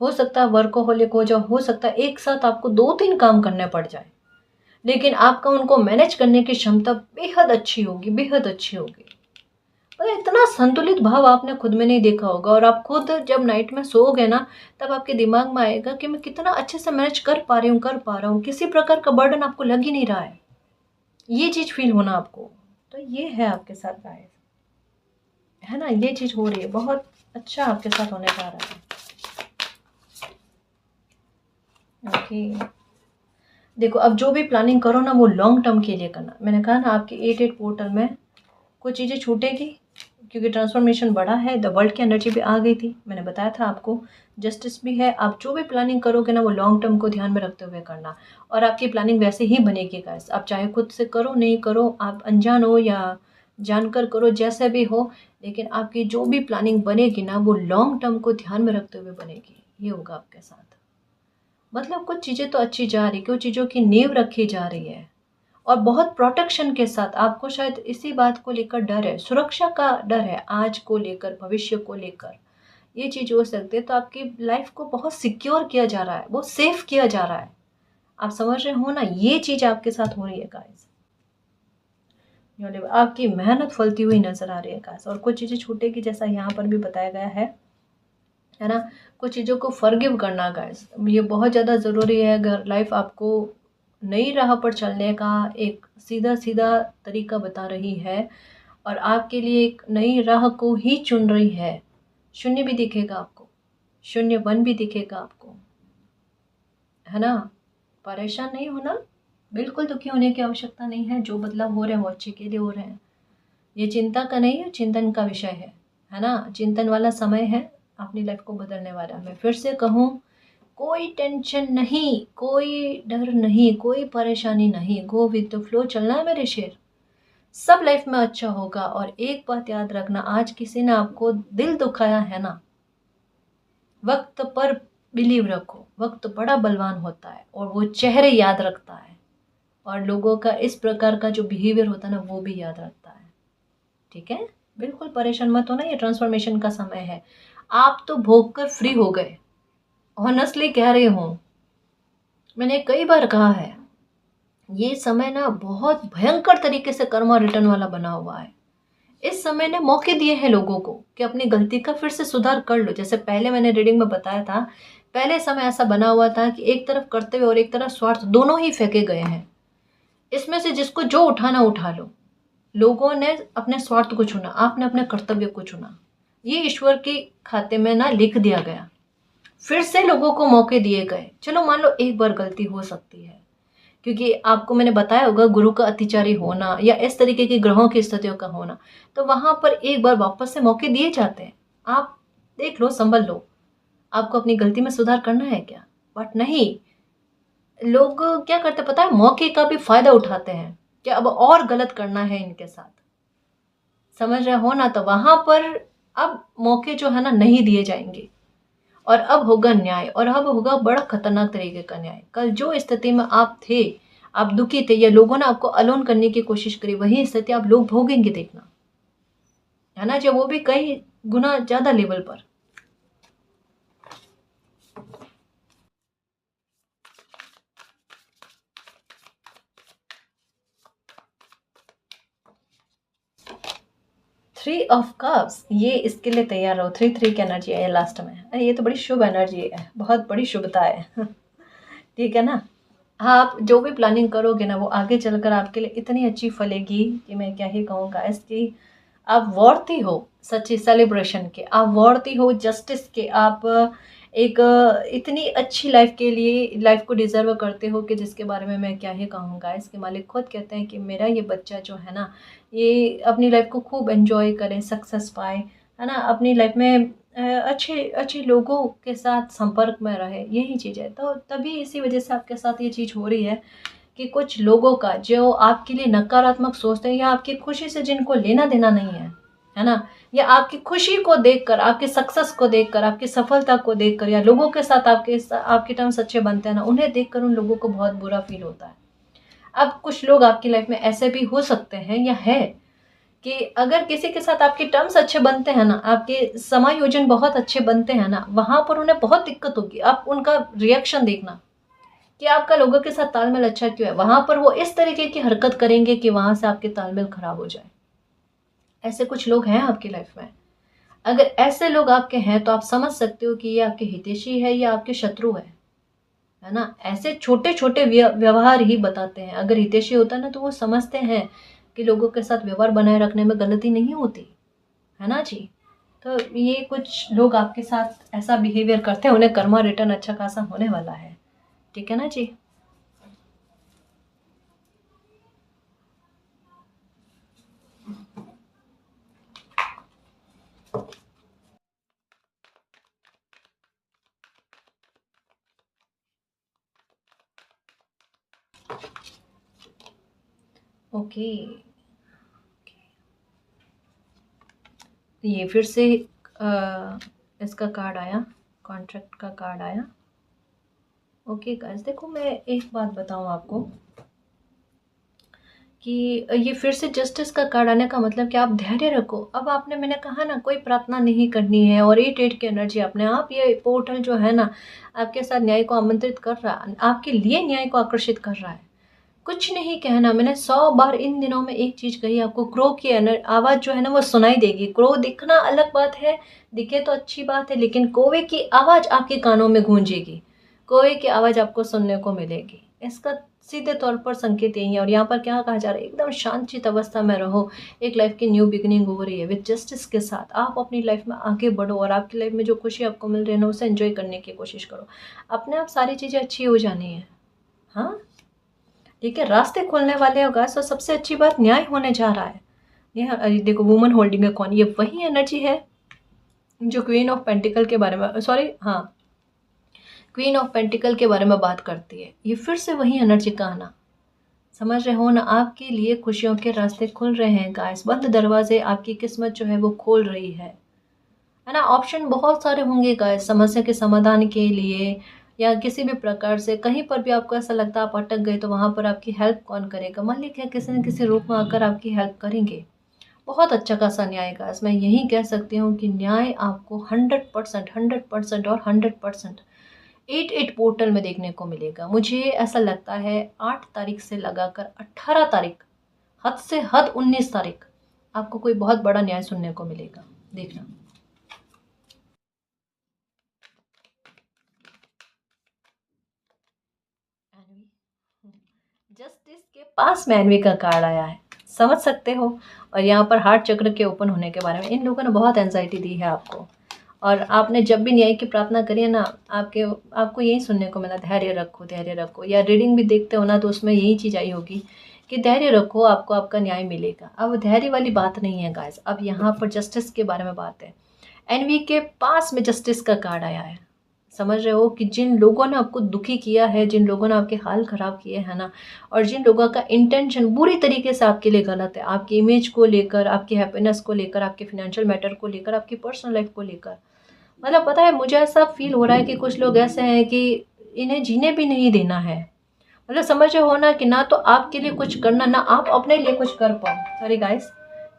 हो सकता है वर्कोहोलिक हो जाओ, हो सकता है एक साथ आपको 2-3 काम करने पड़ जाए, लेकिन आपका उनको मैनेज करने की क्षमता बेहद अच्छी होगी, बेहद अच्छी होगी। मतलब इतना संतुलित भाव आपने खुद में नहीं देखा होगा, और आप खुद जब नाइट में सोओगे ना, तब आपके दिमाग में आएगा कि मैं कितना अच्छे से मैनेज कर पा रहा हूँ, किसी प्रकार का बर्डन आपको लग ही नहीं रहा है। ये चीज़ फ़ील होना आपको। तो ये है आपके साथ गाइस, है ना? ये चीज़ हो रही है, बहुत अच्छा आपके साथ होने जा रहा है। ओके। देखो, अब जो भी प्लानिंग करो ना, वो लॉन्ग टर्म के लिए करना। मैंने कहा ना आपके 8-8 पोर्टल में कुछ चीज़ें छूटेगी, क्योंकि ट्रांसफॉर्मेशन बड़ा है, द वर्ल्ड की एनर्जी भी आ गई थी, मैंने बताया था आपको, जस्टिस भी है। आप जो भी प्लानिंग करोगे ना, वो लॉन्ग टर्म को ध्यान में रखते हुए करना, और आपकी प्लानिंग वैसे ही बनेगी गाइस। आप चाहे खुद से करो, नहीं करो, आप अनजान हो या जानकर करो, जैसे भी हो, लेकिन आपकी जो भी प्लानिंग बनेगी ना, वो लॉन्ग टर्म को ध्यान में रखते हुए बनेगी। ये होगा आपके साथ। मतलब कुछ चीज़ें तो अच्छी जा रही, कुछ चीज़ों की नींव रखी जा रही है, और बहुत प्रोटेक्शन के साथ। आपको शायद इसी बात को लेकर डर है, सुरक्षा का डर है, आज को लेकर, भविष्य को लेकर ये चीज़ हो सकती है। तो आपकी लाइफ को बहुत सिक्योर किया जा रहा है, बहुत सेफ किया जा रहा है। आप समझ रहे हो ना, ये चीज़ आपके साथ हो रही है गाइस। आपकी मेहनत फलती हुई नजर आ रही है गाइस, और कुछ चीज़ें छूटेगी, जैसा यहाँ पर भी बताया गया है ना। कुछ चीज़ों को फॉरगिव करना गाइस, ये बहुत ज़्यादा ज़रूरी है। अगर लाइफ आपको नई राह पर चलने का एक सीधा सीधा तरीका बता रही है, और आपके लिए एक नई राह को ही चुन रही है, शून्य भी दिखेगा आपको, शून्य वन भी दिखेगा आपको, है ना। परेशान नहीं होना, बिल्कुल दुखी होने की आवश्यकता नहीं है। जो बदलाव हो रहे हैं वो अच्छे के लिए हो रहे हैं। ये चिंता का नहीं है, चिंतन का विषय है ना। चिंतन वाला समय है, अपनी लाइफ को बदलने वाला। मैं फिर से कहूँ, कोई टेंशन नहीं, कोई डर नहीं, कोई परेशानी नहीं, गो विद द फ्लो चलना है मेरे शेर। सब लाइफ में अच्छा होगा। और एक बात याद रखना, आज किसी ने आपको दिल दुखाया है ना, वक्त पर बिलीव रखो, वक्त बड़ा बलवान होता है, और वो चेहरे याद रखता है, और लोगों का इस प्रकार का जो बिहेवियर होता है ना, वो भी याद रखता है। ठीक है, बिल्कुल परेशान मत होना, ये ट्रांसफॉर्मेशन का समय है। आप तो भोग कर फ्री हो गए, ऑनेस्टली कह रही हूँ। मैंने कई बार कहा है, ये समय ना बहुत भयंकर तरीके से कर्मा रिटर्न वाला बना हुआ है। इस समय ने मौके दिए हैं लोगों को कि अपनी गलती का फिर से सुधार कर लो। जैसे पहले मैंने रीडिंग में बताया था, पहले समय ऐसा बना हुआ था कि एक तरफ कर्तव्य और एक तरफ स्वार्थ दोनों ही फेंके गए हैं। इसमें से जिसको जो उठाना उठा लो। लोगों ने अपने स्वार्थ को चुना, आपने अपने कर्तव्य को चुना। ये ईश्वर के खाते में ना लिख दिया गया। फिर से लोगों को मौके दिए गए। चलो मान लो एक बार गलती हो सकती है, क्योंकि आपको मैंने बताया होगा गुरु का अतिचारी होना या इस तरीके की ग्रहों की स्थितियों का होना, तो वहां पर एक बार वापस से मौके दिए जाते हैं। आप देख लो, संभल लो, आपको अपनी गलती में सुधार करना है क्या। बट नहीं, लोग क्या करते पता है, मौके का भी फायदा उठाते हैं कि अब और गलत करना है इनके साथ। समझ रहे हो ना, तो वहां पर अब मौके जो है ना नहीं दिए जाएंगे, और अब होगा न्याय, और अब होगा बड़ा खतरनाक तरीके का न्याय। कल जो स्थिति में आप थे, आप दुखी थे, या लोगों ने आपको अलोन करने की कोशिश करी, वही स्थिति आप लोग भोगेंगे, देखना, है ना, जो वो भी कई गुना ज्यादा लेवल पर। थ्री ऑफ कप्स, ये इसके लिए तैयार रहो। 3 की एनर्जी है लास्ट में। अरे ये तो बड़ी शुभ एनर्जी है, बहुत बड़ी शुभता है। ठीक है ना। हाँ, आप जो भी प्लानिंग करोगे ना वो आगे चलकर आपके लिए इतनी अच्छी फलेगी कि मैं क्या ही कहूँ गाइस, कि आप वर्दी हो सच्ची सेलिब्रेशन के, आप वर्दी हो जस्टिस के, आप एक इतनी अच्छी लाइफ के लिए लाइफ को डिज़र्व करते हो कि जिसके बारे में मैं क्या ही कहूँ गाइस। कि मालिक खुद कहते हैं कि मेरा ये बच्चा जो है ना, ये अपनी लाइफ को खूब एंजॉय करे, सक्सेस पाए, है ना, अपनी लाइफ में अच्छे अच्छे लोगों के साथ संपर्क में रहे, यही चीज़ है। तो तभी इसी वजह से आपके साथ ये चीज़ हो रही है कि कुछ लोगों का जो आपके लिए नकारात्मक सोचते हैं, या आपकी खुशी से जिनको लेना देना नहीं है ना, या आपकी खुशी को देखकर, आपकी सक्सेस को देखकर, आपकी सफलता को देखकर, या लोगों के साथ आपके टर्म्स अच्छे बनते हैं ना, उन्हें देखकर उन लोगों को बहुत बुरा फील होता है। अब कुछ लोग आपकी लाइफ में ऐसे भी हो सकते हैं या है कि अगर किसी के साथ आपके टर्म्स अच्छे बनते हैं ना, आपके समायोजन बहुत अच्छे बनते हैं ना, वहां पर उन्हें बहुत दिक्कत होगी। आप उनका रिएक्शन देखना कि आपका लोगों के साथ तालमेल अच्छा क्यों है, वहां पर वो इस तरीके की हरकत करेंगे कि वहां से आपके तालमेल खराब हो जाए। ऐसे कुछ लोग हैं आपकी लाइफ में। अगर ऐसे लोग आपके हैं तो आप समझ सकते हो कि ये आपके हितैषी है या आपके शत्रु है ना। ऐसे छोटे छोटे व्यवहार ही बताते हैं। अगर हितैषी होता ना तो वो समझते हैं कि लोगों के साथ व्यवहार बनाए रखने में गलती नहीं होती, है ना जी। तो ये कुछ लोग आपके साथ ऐसा बिहेवियर करते हैं, उन्हें कर्मा रिटर्न अच्छा खासा होने वाला है। ठीक है ना जी। ओके, ये फिर से इसका कार्ड आया, कॉन्ट्रैक्ट का कार्ड आया। ओके गाइस, देखो मैं एक बात बताऊं आपको कि ये फिर से जस्टिस का कार्ड आने का मतलब कि आप धैर्य रखो। अब आपने, मैंने कहा ना, कोई प्रार्थना नहीं करनी है। और 8 की एनर्जी अपने आप, ये पोर्टल जो है ना आपके साथ न्याय को आमंत्रित कर रहा है, आपके लिए न्याय को आकर्षित कर रहा है। कुछ नहीं कहना, मैंने 100 बार इन दिनों में एक चीज कही आपको, क्रो की आवाज जो है ना वो सुनाई देगी। क्रो दिखना अलग बात है, दिखे तो अच्छी बात है, लेकिन कौवे की आवाज आपके कानों में गूंजेगी, कौवे की आवाज आपको सुनने को मिलेगी। इसका सीधे तौर पर संकेत यही है। और यहाँ पर क्या कहा जा रहा है, एकदम शांतचित अवस्था में रहो। एक लाइफ की न्यू बिगिनिंग हो रही है विद जस्टिस के साथ। आप अपनी लाइफ में आगे बढ़ो और आपकी लाइफ में जो खुशी आपको मिल रही है ना उसे एंजॉय करने की कोशिश करो। अपने आप सारी चीज़ें अच्छी हो जानी है। हाँ ठीक है, रास्ते खुलने वाले होगा। सो सबसे अच्छी बात, न्याय होने जा रहा है। ये देखो, वुमन होल्डिंग अ कॉइन, ये वही एनर्जी है जो क्वीन ऑफ पेंटिकल के बारे में, सॉरी हाँ, क्वीन ऑफ पेंटिकल के बारे में बात करती है। ये फिर से वही एनर्जी का आना, समझ रहे हो ना। आपके लिए खुशियों के रास्ते खुल रहे हैं गाइस। बंद दरवाजे आपकी किस्मत जो है वो खोल रही है ना। ऑप्शन बहुत सारे होंगे गाइस, समस्या के समाधान के लिए या किसी भी प्रकार से। कहीं पर भी आपको ऐसा लगता है आप अटक गए, तो वहां पर आपकी हेल्प कौन करेगा, मालिक है, किसी न किसी रूप में आकर आपकी हेल्प करेंगे। बहुत अच्छा खासा न्याय गाइस। मैं यही कह सकती हूँ कि न्याय आपको 100%, 100% और 100% 8 पोर्टल में देखने को मिलेगा। मुझे ऐसा लगता है 8 तारीख से लगाकर 18 तारीख, हद से हद 19 तारीख, आपको कोई बहुत बड़ा न्याय सुनने को मिलेगा, देखना। जस्टिस के पास मैनवी का कार्ड आया है, समझ सकते हो। और यहाँ पर हार्ट चक्र के ओपन होने के बारे में इन लोगों ने बहुत एंजाइटी दी है आपको। और आपने जब भी न्याय की प्रार्थना करी है ना, आपको यही सुनने को मिला, धैर्य रखो, धैर्य रखो। या रीडिंग भी देखते हो ना तो उसमें यही चीज़ आई होगी कि धैर्य रखो, आपको आपका न्याय मिलेगा। अब धैर्य वाली बात नहीं है गाइस, अब यहाँ पर जस्टिस के बारे में बात है। एनवी के पास में जस्टिस का कार्ड आया है। समझ रहे हो कि जिन लोगों ने आपको दुखी किया है, जिन लोगों ने आपके हाल खराब किए हैं ना, और जिन लोगों का इंटेंशन बुरी तरीके से आपके लिए गलत है, आपकी इमेज को लेकर, आपकी हैप्पीनेस को लेकर, आपके फाइनेंशियल मैटर को लेकर, आपकी पर्सनल लाइफ को लेकर, मतलब पता है मुझे ऐसा फील हो रहा है कि कुछ लोग ऐसे हैं कि इन्हें जीने भी नहीं देना है। मतलब समझ रहे हो ना कि ना तो आपके लिए कुछ करना, ना आप अपने लिए कुछ कर पाओ। Sorry guys.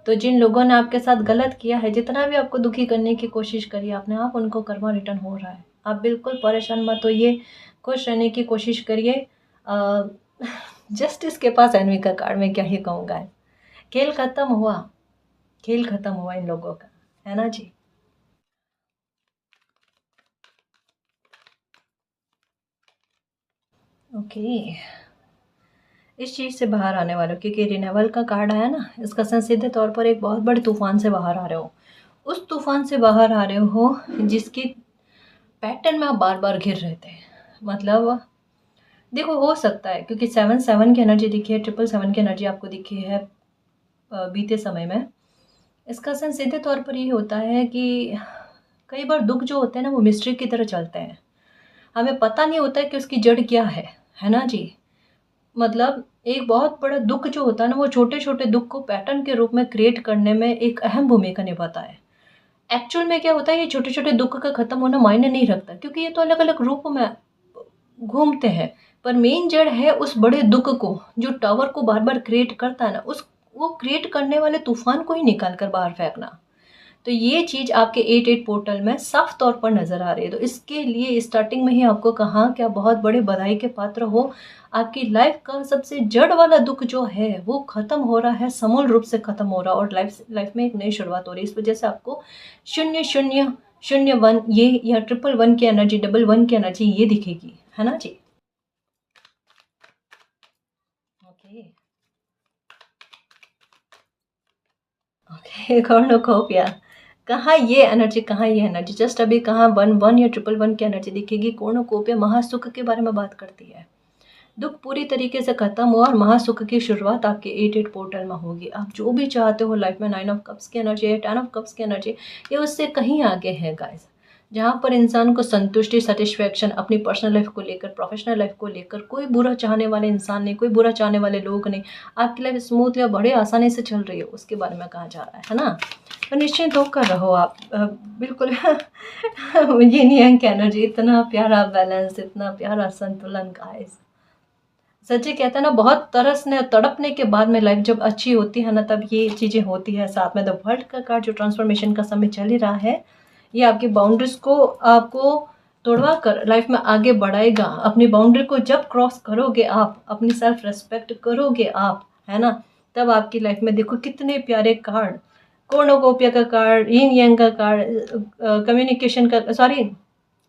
तो जिन लोगों ने आपके साथ गलत किया है, जितना भी आपको दुखी करने की कोशिश करी आपने, आप उनको कर्मा रिटर्न हो रहा है। आप बिल्कुल परेशान मत होइए, खुश रहने की कोशिश करिए। जस्टिस के पास एनवी का कार्ड, में क्या ही कहूँगा, खेल खत्म हुआ। खेल खत्म हुआ इन लोगों का, है ना जी। ओके, इस चीज़ से बाहर आने वाले हो, क्योंकि रिनेवल का कार्ड आया ना, इसका सेंस सीधे तौर पर एक बहुत बड़े तूफान से बाहर आ रहे हो। उस तूफान से बाहर आ रहे हो जिसकी पैटर्न में आप बार बार घिर रहे थे। मतलब देखो, हो सकता है क्योंकि 7-7 की एनर्जी दिखी है, 777 की एनर्जी आपको दिखी है बीते समय में। इसका सेंस सीधे तौर पर ये होता है कि कई बार दुख जो होते हैं ना, वो मिस्ट्री की तरह चलते हैं। हमें पता नहीं होता है कि उसकी जड़ क्या है ना जी। मतलब एक बहुत बड़ा दुख जो होता है ना, वो छोटे छोटे दुख को पैटर्न के रूप में क्रिएट करने में एक अहम भूमिका निभाता है। एक्चुअल में क्या होता है, ये छोटे छोटे दुख का खत्म होना मायने नहीं रखता, क्योंकि ये तो अलग अलग रूपों में घूमते हैं। पर मेन जड़ है उस बड़े दुख को, जो टावर को बार बार क्रिएट करता है ना, उस वो क्रिएट करने वाले तूफान को ही निकाल कर बाहर फेंकना। तो ये चीज़ आपके 88 पोर्टल में साफ तौर पर नज़र आ रही है। तो इसके लिए स्टार्टिंग में ही आपको कहा कि आप बहुत बड़े बधाई के पात्र हो। आपकी लाइफ का सबसे जड़ वाला दुख जो है वो ख़त्म हो रहा है, समूल रूप से ख़त्म हो रहा है, और लाइफ लाइफ में एक नई शुरुआत हो रही है। इस वजह से आपको 0001 ये या 111 की एनर्जी, 11 की एनर्जी ये दिखेगी, है ना जी। Okay, okay. कॉर्नोकोपिया, कहाँ ये एनर्जी, कहाँ ये एनर्जी, जस्ट अभी कहाँ 11 या 111 की एनर्जी दिखेगी। कॉर्नोकोपिया महासुख के बारे में बात करती है। दुख पूरी तरीके से खत्म हुआ और महासुख की शुरुआत आपके 88 पोर्टल में होगी। आप जो भी चाहते हो लाइफ में, 9 ऑफ कप्स की एनर्जी है, 10 ऑफ कप्स की एनर्जी, ये उससे कहीं आगे है गाइस। जहाँ पर इंसान को संतुष्टि, सेटिस्फैक्शन अपनी पर्सनल लाइफ को लेकर, प्रोफेशनल लाइफ को लेकर, कोई बुरा चाहने वाले इंसान नहीं, कोई बुरा चाहने वाले लोग नहीं, आपकी लाइफ स्मूथ या बड़े आसानी से चल रही है, उसके बारे में कहा जा रहा है ना। तो निश्चिंत होकर रहो आप, बिल्कुल। ये नहीं है कि एनर्जी, इतना प्यारा बैलेंस, इतना प्यारा संतुलन गाइस। सच्ची कहते हैं ना, बहुत तरसने और तड़पने के बाद में लाइफ जब अच्छी होती है ना, तब ये चीज़ें होती है साथ में। द वर्ल्ड का कार्ड जो ट्रांसफॉर्मेशन का समय चल ही रहा है, ये आपकी बाउंड्रीज को आपको तोड़वा कर लाइफ में आगे बढ़ाएगा। अपनी बाउंड्री को जब क्रॉस करोगे आप, अपनी सेल्फ रेस्पेक्ट करोगे आप, है ना, तब आपकी लाइफ में देखो कितने प्यारे कार्ड, कॉर्नोकोपिया का कार्ड, यिन यांग का कार्ड, कम्युनिकेशन का, सॉरी,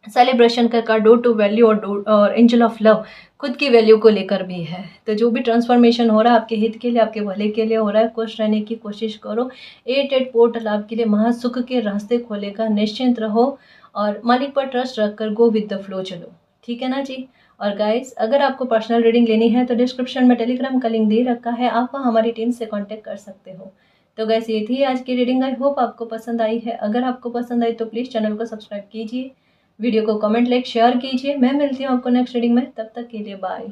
सेलिब्रेशन का कार्ड, डो टू वैल्यू, और एंजल ऑफ लव, खुद की वैल्यू को लेकर भी है। तो जो भी ट्रांसफॉर्मेशन हो रहा है आपके हित के लिए, आपके भले के लिए हो रहा है। खुश रहने की कोशिश करो। 88 पोर्टल आपके लिए महासुख के रास्ते खोलेगा, निश्चिंत रहो और मालिक पर ट्रस्ट रखकर गो विद द फ्लो चलो, ठीक है ना जी। और गाइस, अगर आपको पर्सनल रीडिंग लेनी है तो डिस्क्रिप्शन में टेलीग्राम का लिंक दे रखा है, आप वहाँ हमारी टीम से कॉन्टेक्ट कर सकते हो। तो गैस, ये थी आज की रीडिंग। आई होप आपको पसंद आई है। अगर आपको पसंद आई तो प्लीज़ चैनल को सब्सक्राइब कीजिए, वीडियो को कमेंट, लाइक, शेयर कीजिए। मैं मिलती हूँ आपको नेक्स्ट रीडिंग में, तब तक के लिए बाय।